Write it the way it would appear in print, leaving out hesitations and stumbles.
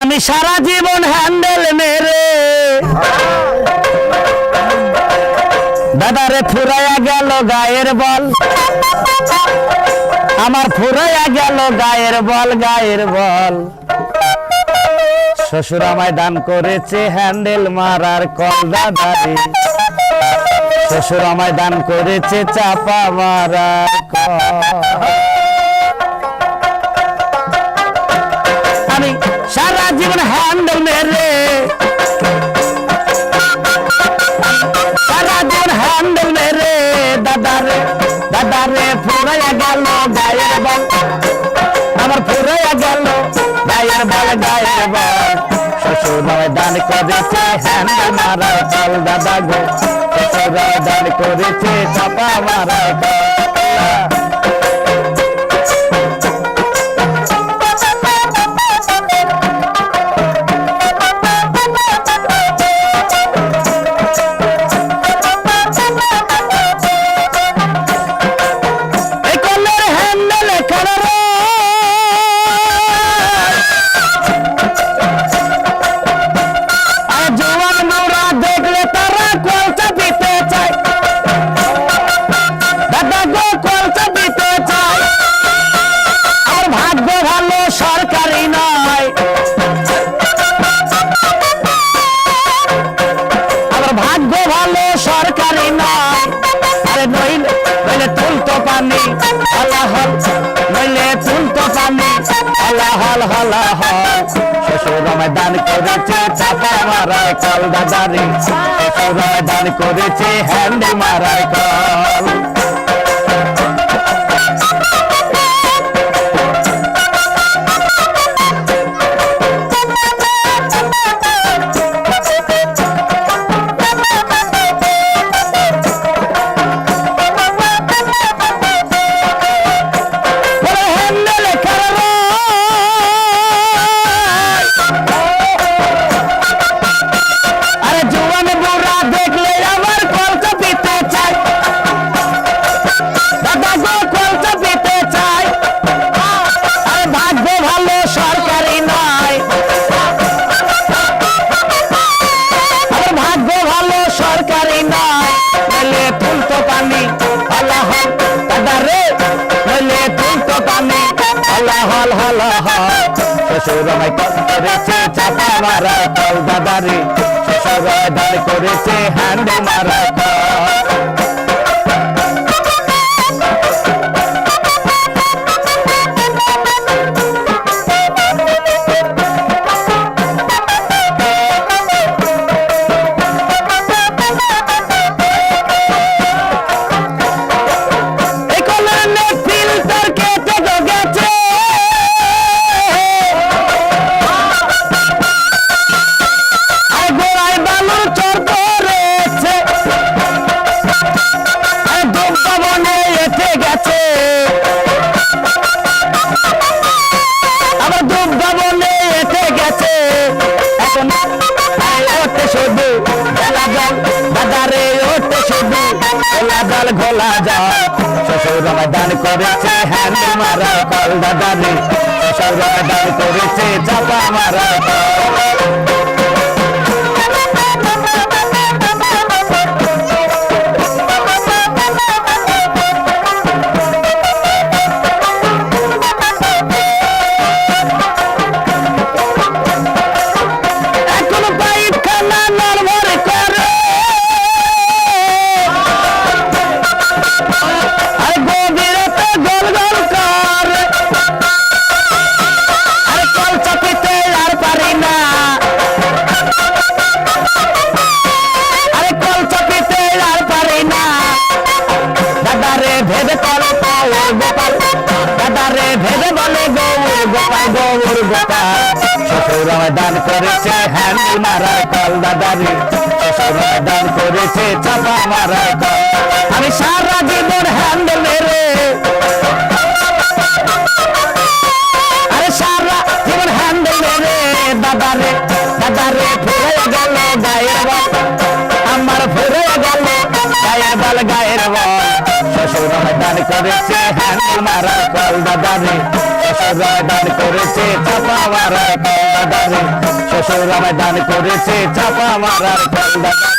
আমি সারা জীবন হ্যান্ডেল মেরে দাদারে ফুরাইয়া গেল গায়ের বল, আমার ফুরাইয়া গেল গায়ের বল, গায়ের বল। শ্বশুর আমায় দান করেছে হ্যান্ডেল মারার কল দাদারে, শ্বশুর আমায় দান করেছে চাপা মারার কল। আমি সারা জীবন হ্যান্ডেল মেরে, সারা জীবন হ্যান্ডেল মেরে দাদারে, দাদারে ফুরাইয়া গেল গায়ের বল, আমার ফুরাইয়া গেল গায়ের বল, গায়ের বল। শ্বশুর আমায় দান করেছে হ্যান্ডেল মারার কল দাদা গো, শ্বশুর আমায় দান করেছে চাপা মারার কল। শ্বশুর আমায় দান করেছে চাপা মারার কল দাদারে, শ্বশুর আমায় দান করেছে হ্যান্ডেল মারার কল। শ্বশুর আমায় দান করেছে চাপা মারা কল দাদারে, শ্বশুর আমায় দান করেছে হ্যান্ডেল মারা কল। ঘোলা যাও শ্বশুর আমায় দান করেছে হ্যান্ডেল মারা কল দাদারে, শ্বশুর আমায় দান করেছে চাপা মারা কল। শ্বশুর আমায় দান করেছে হ্যান্ডেল মারার কল দাদারে, শ্বশুর আমায় দান করেছে চাপা মারার কল। আমি সারা জীবন হ্যান্ডেল মেরে, আরে সারা জীবন হ্যান্ডেল মেরে দাদারে, দাদারে ফুরাইয়া গেল গায়ের বল, আমার ফুরাইয়া গেল গায়ের বল, গায়ের বল। শ্বশুর আমায় দান করেছে হ্যান্ডেল মারার কল দাদারে শ্বশুর আমায় দান করেছে চাপা মারার কল দাদারে শ্বশুর আমায় দান করেছে চাপা মারার কল দাদারে